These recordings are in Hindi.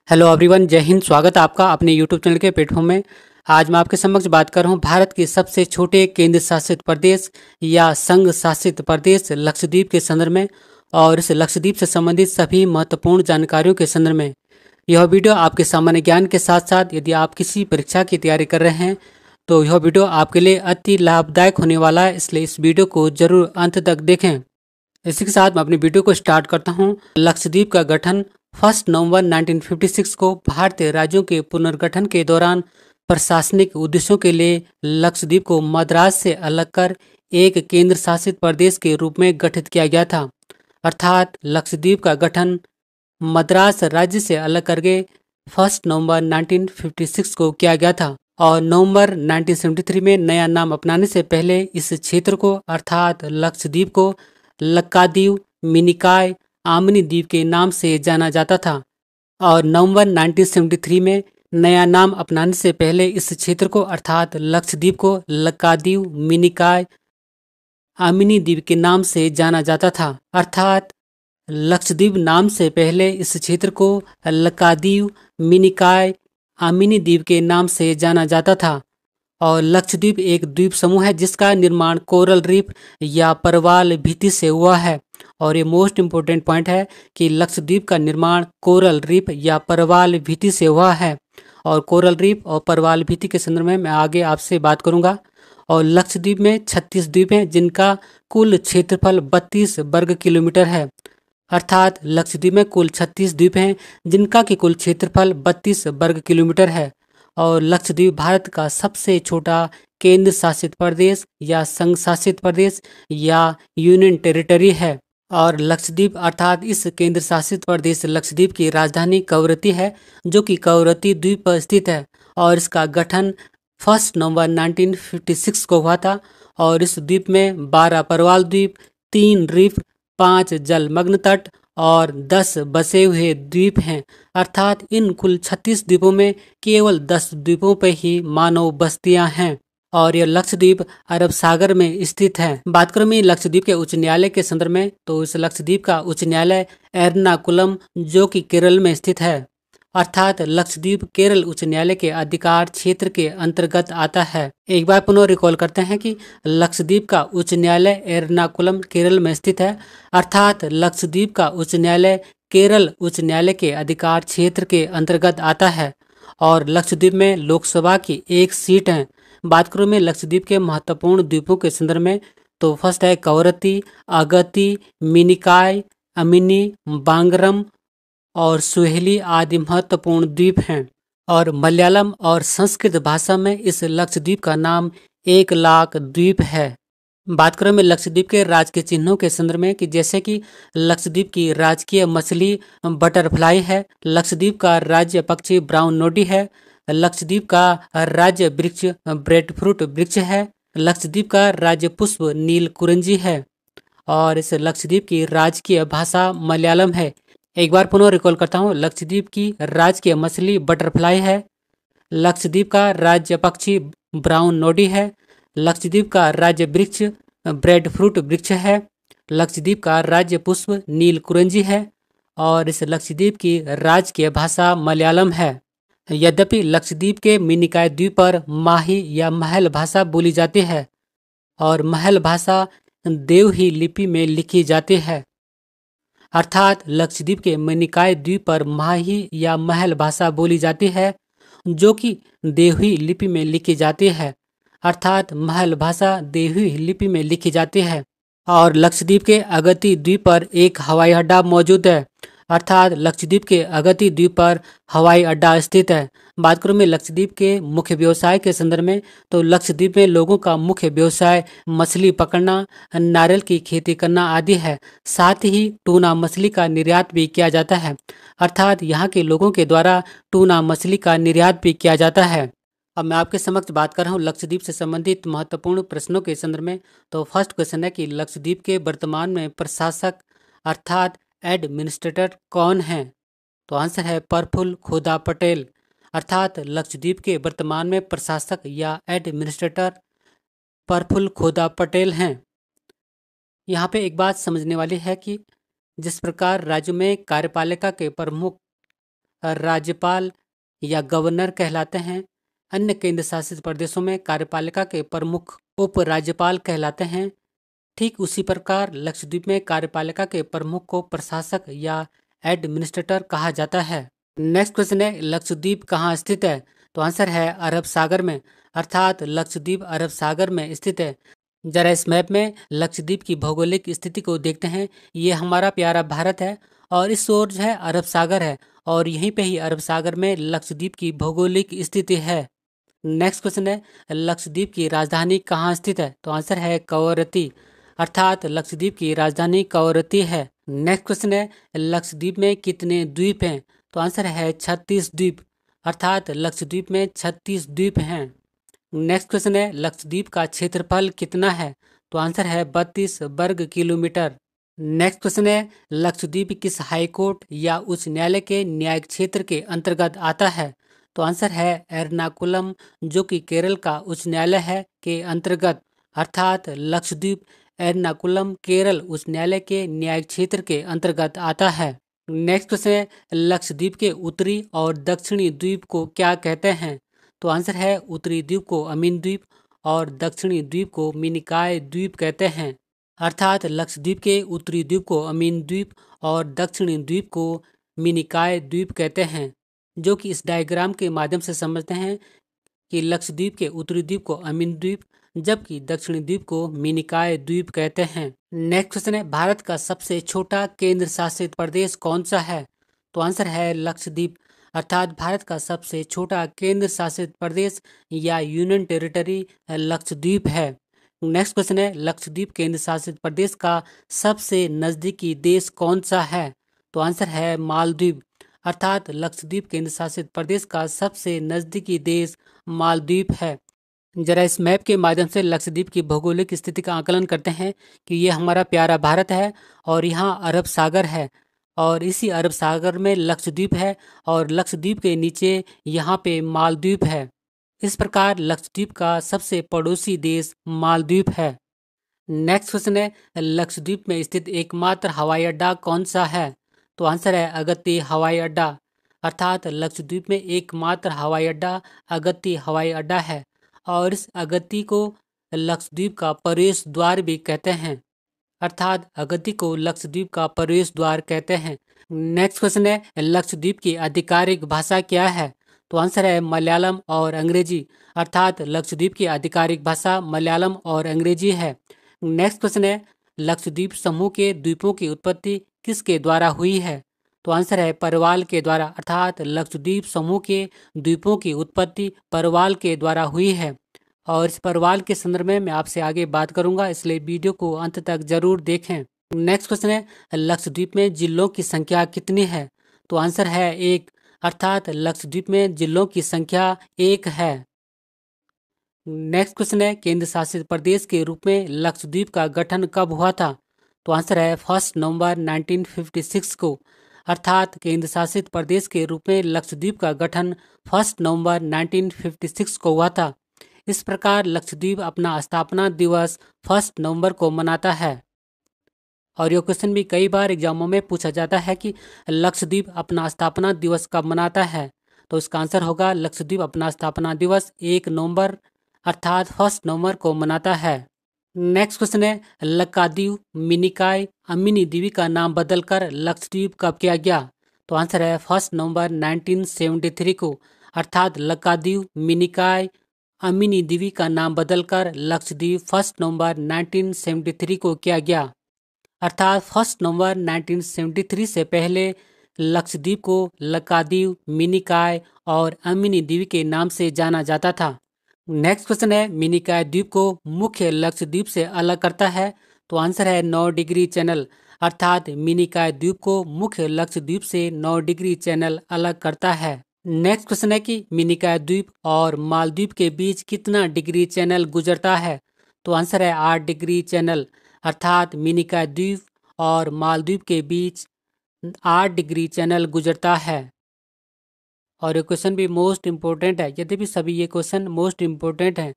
हेलो एवरीवन, जय हिंद। स्वागत है आपका अपने यूट्यूब चैनल के प्लेटफॉर्म में। आज मैं आपके समक्ष बात कर रहा हूँ भारत के सबसे छोटे केंद्र शासित प्रदेश या संघ शासित प्रदेश लक्षद्वीप के संदर्भ में और इस लक्षद्वीप से संबंधित सभी महत्वपूर्ण जानकारियों के संदर्भ में। यह वीडियो आपके सामान्य ज्ञान के साथ साथ यदि आप किसी परीक्षा की तैयारी कर रहे हैं तो यह वीडियो आपके लिए अति लाभदायक होने वाला है, इसलिए इस वीडियो को जरूर अंत तक देखें। इसी के साथ मैं अपनी वीडियो को स्टार्ट करता हूँ। लक्षद्वीप का गठन 1 नवंबर 1956 को भारतीय राज्यों के पुनर्गठन के दौरान प्रशासनिक उद्देश्यों के लिए लक्षद्वीप को मद्रास से अलग कर एक केंद्र शासित प्रदेश के रूप में गठित किया गया था। अर्थात लक्षद्वीप का गठन मद्रास राज्य से अलग करके 1 नवंबर 1956 को किया गया था और नवंबर 1973 में नया नाम अपनाने से पहले इस क्षेत्र को अर्थात लक्षद्वीप को लक्कादीव, मिनिकॉय, आमिनी द्वीप के नाम से जाना जाता था। और नवंबर 1973 में नया नाम अपनाने से पहले इस क्षेत्र को अर्थात लक्षद्वीप को लक्कादीव, मिनिकॉय, आमिनी द्वीप के नाम से जाना जाता था। अर्थात लक्षद्वीप नाम से पहले इस क्षेत्र को लक्कादीव, मिनिकॉय, आमिनी द्वीप के नाम से जाना जाता था। और लक्षद्वीप एक द्वीप समूह है जिसका निर्माण कोरल रीफ या परवाल भित्ति से हुआ है। और ये मोस्ट इम्पोर्टेंट पॉइंट है कि लक्षद्वीप का निर्माण कोरल रीफ या परवाल भित्ति से हुआ है। और कोरल रीफ और परवाल भित्ति के संदर्भ में मैं आगे आपसे बात करूंगा। और लक्षद्वीप में 36 द्वीप हैं जिनका कुल क्षेत्रफल 32 वर्ग किलोमीटर है। अर्थात लक्षद्वीप में कुल 36 द्वीप हैं जिनका कि कुल क्षेत्रफल 32 वर्ग किलोमीटर है। और लक्षद्वीप भारत का सबसे छोटा केंद्र शासित प्रदेश या संघ शासित प्रदेश या यूनियन टेरिटरी है। और लक्षद्वीप अर्थात इस केंद्र शासित प्रदेश लक्षद्वीप की राजधानी कवरत्ती है जो कि कवरत्ती द्वीप पर स्थित है। और इसका गठन 1 नवंबर 1956 को हुआ था। और इस द्वीप में 12 परवाल द्वीप, 3 रीफ, 5 जलमग्न तट और 10 बसे हुए द्वीप हैं। अर्थात इन कुल 36 द्वीपों में केवल 10 द्वीपों पर ही मानव बस्तियां हैं। और यह लक्षद्वीप अरब सागर में स्थित है। बात करूं मैं लक्षद्वीप के उच्च न्यायालय के संदर्भ में तो इस लक्षद्वीप का उच्च न्यायालय एर्नाकुलम जो कि केरल में स्थित है। अर्थात लक्षद्वीप केरल उच्च न्यायालय के अधिकार क्षेत्र के अंतर्गत आता है। एक बार पुनः रिकॉल करते हैं कि लक्षद्वीप का उच्च न्यायालय एर्नाकुलम केरल में स्थित है। अर्थात लक्षद्वीप का उच्च न्यायालय केरल उच्च न्यायालय के अधिकार क्षेत्र के अंतर्गत आता है। और लक्षद्वीप में लोकसभा की एक सीट है। बात करूं मैं लक्षद्वीप के महत्वपूर्ण द्वीपों के संदर्भ में तो फर्स्ट है कवरत्ती, अगत्ती, मिनिकॉय, अमिनी, बांगरम और सुहेली आदि महत्वपूर्ण द्वीप हैं। और मलयालम और संस्कृत भाषा में इस लक्षद्वीप का नाम 1 लाख द्वीप है। बात करें मैं लक्षद्वीप के राज के चिन्हों के संदर्भ में कि जैसे कि लक्षद्वीप की राजकीय मछली बटरफ्लाई है, लक्षद्वीप का राज्य पक्षी ब्राउन नोडी है, लक्षद्वीप का राज्य वृक्ष ब्रेड फ्रूट वृक्ष है, लक्षद्वीप का राज्य पुष्प नील कुरंजी है। और इस लक्षद्वीप की राजकीय भाषा मलयालम है। एक बार पुनः रिकॉल करता हूँ, लक्षद्वीप की राजकीय मछली बटरफ्लाई है, लक्षद्वीप का राज्य पक्षी ब्राउन नोडी है, लक्षद्वीप का राज्य वृक्ष ब्रेड फ्रूट वृक्ष है, लक्षद्वीप का राज्य पुष्प नील कुरंजी है। और इस लक्षद्वीप की राजकीय भाषा मलयालम है। यद्यपि लक्षद्वीप के मिनिकॉय द्वीप पर माही या महल भाषा बोली जाती है और महल भाषा देवही लिपि में लिखी जाती है। अर्थात लक्षद्वीप के मिनिकॉय द्वीप पर माही या महल भाषा बोली जाती है जो कि देवही लिपि में लिखी जाती है। अर्थात महल भाषा देवही लिपि में लिखी जाती है। और लक्षद्वीप के अगत्ती द्वीप पर एक हवाई अड्डा मौजूद है। अर्थात लक्षद्वीप के अगत्ती द्वीप पर हवाई अड्डा स्थित है। बात करूं मैं लक्षद्वीप के मुख्य व्यवसाय के संदर्भ में तो लक्षद्वीप में लोगों का मुख्य व्यवसाय मछली पकड़ना, नारियल की खेती करना आदि है। साथ ही टूना मछली का निर्यात भी किया जाता है। अर्थात यहाँ के लोगों के द्वारा टूना मछली का निर्यात भी किया जाता है। अब मैं आपके समक्ष बात कर रहा हूँ लक्षद्वीप से संबंधित महत्वपूर्ण प्रश्नों के संदर्भ में। तो फर्स्ट क्वेश्चन है कि लक्षद्वीप के वर्तमान में प्रशासक अर्थात एडमिनिस्ट्रेटर कौन है? तो आंसर है प्रफुल्ल खोदा पटेल। अर्थात लक्षद्वीप के वर्तमान में प्रशासक या एडमिनिस्ट्रेटर प्रफुल्ल खोदा पटेल हैं। यहाँ पे एक बात समझने वाली है कि जिस प्रकार राज्य में कार्यपालिका के प्रमुख राज्यपाल या गवर्नर कहलाते हैं। अन्य केंद्र शासित प्रदेशों में कार्यपालिका के प्रमुख उपराज्यपाल कहलाते हैं। ठीक उसी प्रकार लक्षद्वीप में कार्यपालिका के प्रमुख को प्रशासक या एडमिनिस्ट्रेटर कहा जाता है। नेक्स्ट क्वेश्चन है, लक्षद्वीप कहाँ स्थित है? तो आंसर है अरब सागर में, अर्थात लक्षद्वीप अरब सागर में स्थित है। जरा इस मैप में लक्षद्वीप की भौगोलिक स्थिति को देखते हैं। ये हमारा प्यारा भारत है और इस ओर जो है अरब सागर है और यहीं पे ही अरब सागर में लक्षद्वीप की भौगोलिक स्थिति है। नेक्स्ट क्वेश्चन है, लक्षद्वीप की राजधानी कहाँ स्थित है? तो आंसर है कवरत्ती, अर्थात लक्षद्वीप की राजधानी कवरत्ती है। नेक्स्ट क्वेश्चन है, लक्षद्वीप में कितने द्वीप हैं? तो आंसर है 36 द्वीप, अर्थात लक्षद्वीप में 36 द्वीप हैं। नेक्स्ट क्वेश्चन है, लक्षद्वीप का क्षेत्रफल कितना है? तो आंसर है 32 वर्ग किलोमीटर। नेक्स्ट क्वेश्चन है, लक्षद्वीप किस हाईकोर्ट या उच्च न्यायालय के न्यायिक क्षेत्र के अंतर्गत आता है? तो आंसर है एर्नाकुलम, जो कि केरल का उच्च न्यायालय है के अंतर्गत, अर्थात लक्षद्वीप एर्नाकुलम केरल उच्च न्यायालय के न्यायिक क्षेत्र के अंतर्गत आता है। नेक्स्ट क्वेश्चन है, लक्षद्वीप के उत्तरी और दक्षिणी द्वीप को क्या कहते हैं? तो आंसर है उत्तरी द्वीप को अमीन द्वीप और दक्षिणी द्वीप को मिनिकॉय द्वीप कहते हैं, अर्थात लक्षद्वीप के उत्तरी द्वीप को अमीन द्वीप और दक्षिणी द्वीप को मिनिकॉय द्वीप कहते हैं, जो कि इस डायग्राम के माध्यम से समझते हैं कि लक्षद्वीप के उत्तरी द्वीप को अमीन द्वीप जबकि दक्षिणी द्वीप को मिनिकॉय द्वीप कहते हैं। नेक्स्ट क्वेश्चन है, भारत का सबसे छोटा केंद्र शासित प्रदेश कौन सा है? तो आंसर है लक्षद्वीप, अर्थात भारत का सबसे छोटा केंद्र शासित प्रदेश या यूनियन टेरिटरी लक्षद्वीप है। नेक्स्ट क्वेश्चन है, लक्षद्वीप केंद्र शासित प्रदेश का सबसे नजदीकी देश कौन सा है? तो आंसर है मालदीव, अर्थात लक्षद्वीप केंद्र शासित प्रदेश का सबसे नजदीकी देश मालदीव है। जरा इस मैप के माध्यम से लक्षद्वीप की भौगोलिक स्थिति का आकलन करते हैं कि ये हमारा प्यारा भारत है और यहाँ अरब सागर है और इसी अरब सागर में लक्षद्वीप है और लक्षद्वीप के नीचे यहाँ पे मालदीव है। इस प्रकार लक्षद्वीप का सबसे पड़ोसी देश मालदीव है। नेक्स्ट क्वेश्चन है, लक्षद्वीप में स्थित एकमात्र हवाई अड्डा कौन सा है? तो आंसर है अगत्ती हवाई अड्डा, अर्थात लक्षद्वीप में एकमात्र हवाई अड्डा अगत्ती हवाई अड्डा है और इस अगत्ती को लक्षद्वीप का प्रवेश द्वार भी कहते हैं, अर्थात अगत्ती को लक्षद्वीप का प्रवेश द्वार कहते हैं। नेक्स्ट क्वेश्चन है, लक्षद्वीप की आधिकारिक भाषा क्या है? तो आंसर है मलयालम और अंग्रेजी, अर्थात लक्षद्वीप की आधिकारिक भाषा मलयालम और अंग्रेजी है। नेक्स्ट क्वेश्चन है, लक्षद्वीप समूह के द्वीपों की उत्पत्ति किसके द्वारा हुई है? तो आंसर है परवाल के द्वारा, अर्थात लक्षद्वीप समूह के द्वीपों की उत्पत्ति परवाल के द्वारा हुई है और इस परवाल के संदर्भ में मैं आपसे आगे बात करूंगा, इसलिए वीडियो को अंत तक जरूर देखें। नेक्स्ट क्वेश्चन है, लक्षद्वीप में जिलों की संख्या कितनी है? तो आंसर है 1, अर्थात लक्षद्वीप में जिलों की संख्या 1 है। नेक्स्ट क्वेश्चन है, केंद्र शासित प्रदेश के रूप में लक्षद्वीप का गठन कब हुआ था? तो आंसर है 1 नवंबर 1956 को, अर्थात केंद्र शासित प्रदेश के रूप में लक्षद्वीप का गठन 1 नवंबर 1956 को हुआ था। इस प्रकार लक्षद्वीप अपना स्थापना दिवस 1 नवंबर को मनाता है। और ये क्वेश्चन भी कई बार एग्जामों में पूछा जाता है कि लक्षद्वीप अपना स्थापना दिवस कब मनाता है? तो इसका आंसर होगा लक्षद्वीप अपना स्थापना दिवस 1 नवंबर अर्थात 1 नवंबर को मनाता है। नेक्स्ट क्वेश्चन है, लक्कादीव मिनिकॉय अमीनी द्वीप का नाम बदलकर लक्षद्वीप कब किया गया? तो आंसर है 1 नवंबर 1973 को, अर्थात लक्कादीव मिनिकॉय अमीनी द्वीप का नाम बदलकर लक्षद्वीप 1 नवंबर 1973 को किया गया, अर्थात 1 नवंबर 1973 से पहले लक्षद्वीप को लक्कादीव मिनिकॉय और अमीनी द्वीप के नाम से जाना जाता था। नेक्स्ट क्वेश्चन है, मिनिकॉय द्वीप को मुख्य लक्षद्वीप से अलग करता है? तो आंसर है 9 डिग्री चैनल, अर्थात मिनिकॉय द्वीप को मुख्य लक्षद्वीप से 9 डिग्री चैनल अलग करता है। नेक्स्ट क्वेश्चन है कि मिनिकॉय द्वीप और मालदीव के बीच कितना डिग्री चैनल गुजरता है? तो आंसर है 8 डिग्री चैनल, अर्थात मिनिकॉय द्वीप और मालदीव के बीच 8 डिग्री चैनल गुजरता है। और ये क्वेश्चन भी मोस्ट इम्पोर्टेंट है, यद्यपि सभी ये क्वेश्चन मोस्ट इम्पोर्टेंट है।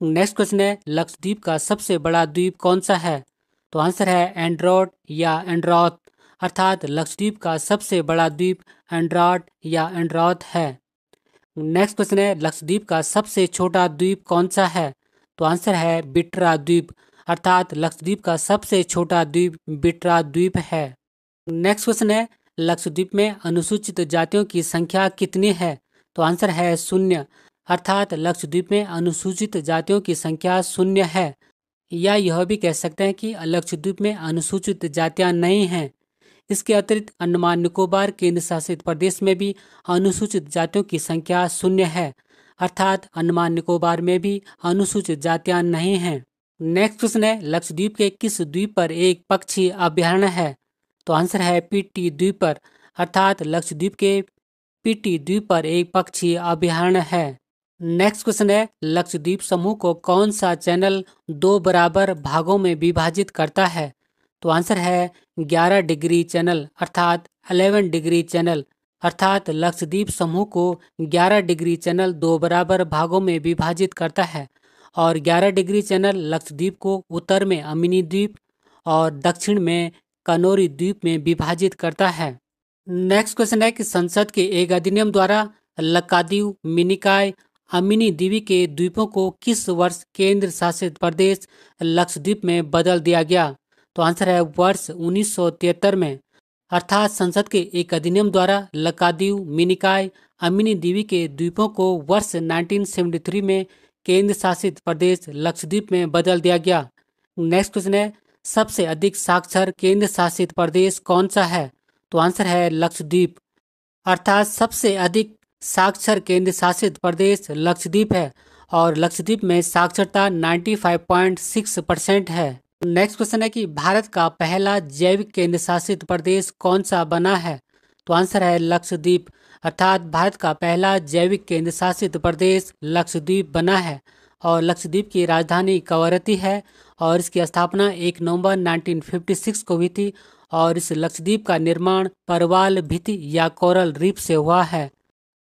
नेक्स्ट क्वेश्चन है, लक्षद्वीप का सबसे बड़ा द्वीप कौन सा है? तो आंसर है एंड्रोट या एंड्रॉथ, अर्थात लक्षद्वीप का सबसे बड़ा द्वीप एंड्रोट या एंड्रोथ है। नेक्स्ट क्वेश्चन है, लक्षद्वीप का सबसे छोटा द्वीप कौन सा है? तो आंसर है बिट्रा द्वीप, अर्थात लक्षद्वीप का सबसे छोटा द्वीप बिट्रा द्वीप है। नेक्स्ट क्वेश्चन है, लक्षद्वीप में अनुसूचित जातियों की संख्या कितनी है? तो आंसर है 0, अर्थात लक्षद्वीप में अनुसूचित जातियों की संख्या 0 है। या यह भी कह सकते हैं कि लक्षद्वीप में अनुसूचित जातियां नहीं हैं। इसके अतिरिक्त अंडमान निकोबार केंद्र शासित प्रदेश में भी अनुसूचित जातियों की संख्या 0 है, अर्थात अंडमान निकोबार में भी अनुसूचित जातियां नहीं हैं। नेक्स्ट क्वेश्चन है, लक्षद्वीप के किस द्वीप पर एक पक्षी अभयारण्य है? तो आंसर है पीटी द्वीप पर, अर्थात लक्षद्वीप के पीटी द्वीप पर एक पक्षी अभयारण्य है। नेक्स्ट क्वेश्चन है, लक्षद्वीप समूह को कौन सा चैनल 2 बराबर भागों में विभाजित करता है? तो आंसर है 11 डिग्री चैनल, अर्थात 11 डिग्री चैनल, अर्थात लक्षद्वीप समूह को 11 डिग्री चैनल 2 बराबर भागों में विभाजित करता है। और 11 डिग्री चैनल लक्षद्वीप को उत्तर में अमिनी द्वीप और दक्षिण में कनोरी द्वीप में विभाजित करता है। नेक्स्ट क्वेश्चन है कि संसद के एक अधिनियम द्वारा लक्षद्वीप, मिनिकॉय, अमिनी द्वीप के द्वीपों को किस वर्ष केंद्र शासित प्रदेश लक्षद्वीप में बदल दिया गया? तो आंसर है वर्ष 1973 में, अर्थात संसद के एक अधिनियम द्वारा लक्षद्वीप, मिनिकॉय, अमिनी द्वीप के द्वीपों को वर्ष 1973 में केंद्र शासित प्रदेश लक्षद्वीप में बदल दिया गया। नेक्स्ट क्वेश्चन है, सबसे अधिक साक्षर केंद्र शासित प्रदेश कौन सा है? तो आंसर है लक्षद्वीप, अर्थात सबसे अधिक साक्षर केंद्र शासित प्रदेश लक्षद्वीप है और लक्षद्वीप में साक्षरता 95.6% है। नेक्स्ट क्वेश्चन है कि भारत का पहला जैविक केंद्र शासित प्रदेश कौन सा बना है? तो आंसर है लक्षद्वीप, अर्थात भारत का पहला जैविक केंद्र शासित प्रदेश लक्षद्वीप बना है और लक्षद्वीप की राजधानी कवरत्ती है और इसकी स्थापना 1 नवंबर 1956 को हुई थी और इस लक्षद्वीप का निर्माण परवाल भित्ति या कोरल रीफ से हुआ है।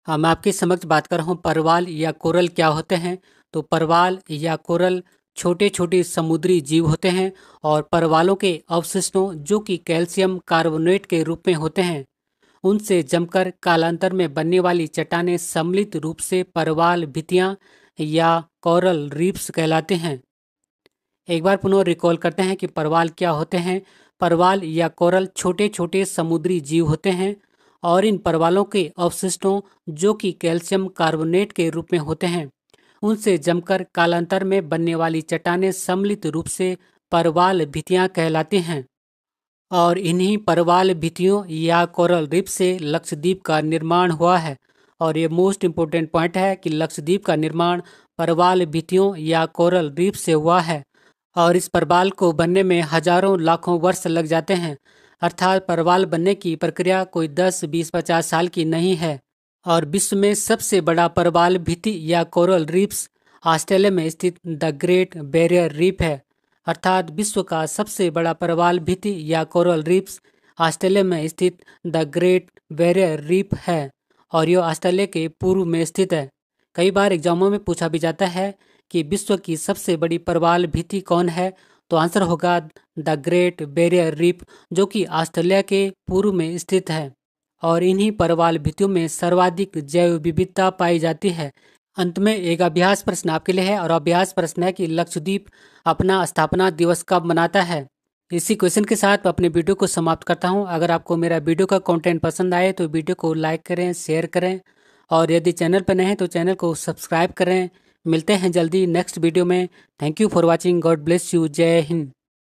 मैं आपके समक्ष बात कर रहा हूँ परवाल या कोरल क्या होते हैं। तो परवाल या कोरल छोटे छोटे समुद्री जीव होते हैं और परवालों के अवशिष्टों जो कि कैल्शियम कार्बोनेट के रूप में होते हैं उनसे जमकर कालांतर में बनने वाली चट्टानें सम्मिलित रूप से परवाल भित्तियां या कोरल रीफ्स कहलाते हैं। एक बार पुनः रिकॉल करते हैं कि परवाल क्या होते हैं। परवाल या कोरल छोटे छोटे समुद्री जीव होते हैं और इन परवालों के अवशिष्टों जो कि कैल्शियम कार्बोनेट के रूप में होते हैं उनसे जमकर कालांतर में बनने वाली चट्टानें सम्मिलित रूप से परवाल भित्तियां कहलाती हैं और इन्हीं परवाल भित्तियों या कोरल रीफ से लक्षद्वीप का निर्माण हुआ है। और ये मोस्ट इम्पोर्टेंट पॉइंट है कि लक्षद्वीप का निर्माण परवाल भित्तियों या कोरल रीफ से हुआ है और इस परवाल को बनने में हजारों लाखों वर्ष लग जाते हैं, अर्थात परवाल बनने की प्रक्रिया कोई 10, 20, 50 साल की नहीं है। और विश्व में सबसे बड़ा परवाल भित्ति या कोरल रीफ्स ऑस्ट्रेलिया में स्थित द ग्रेट बैरियर रीफ है, अर्थात विश्व का सबसे बड़ा परवाल भित्ति या कोरल रीफ्स ऑस्ट्रेलिया में स्थित द ग्रेट बैरियर रीफ है और यह ऑस्ट्रेलिया के पूर्व में स्थित है। कई बार एग्जामों में पूछा भी जाता है कि विश्व की सबसे बड़ी परवाल भित्ति कौन है? तो आंसर होगा द ग्रेट बैरियर रीफ जो कि ऑस्ट्रेलिया के पूर्व में स्थित है और इन्हीं परवाल भित्तियों में सर्वाधिक जैव विविधता पाई जाती है। अंत में एक अभ्यास प्रश्न आपके लिए है और अभ्यास प्रश्न है कि लक्षद्वीप अपना स्थापना दिवस कब मनाता है। इसी क्वेश्चन के साथ मैं अपने वीडियो को समाप्त करता हूं। अगर आपको मेरा वीडियो का कंटेंट पसंद आए तो वीडियो को लाइक करें, शेयर करें और यदि चैनल पर नए हैं तो चैनल को सब्सक्राइब करें। मिलते हैं जल्दी नेक्स्ट वीडियो में। Thank you for watching. God bless you. जय हिंद।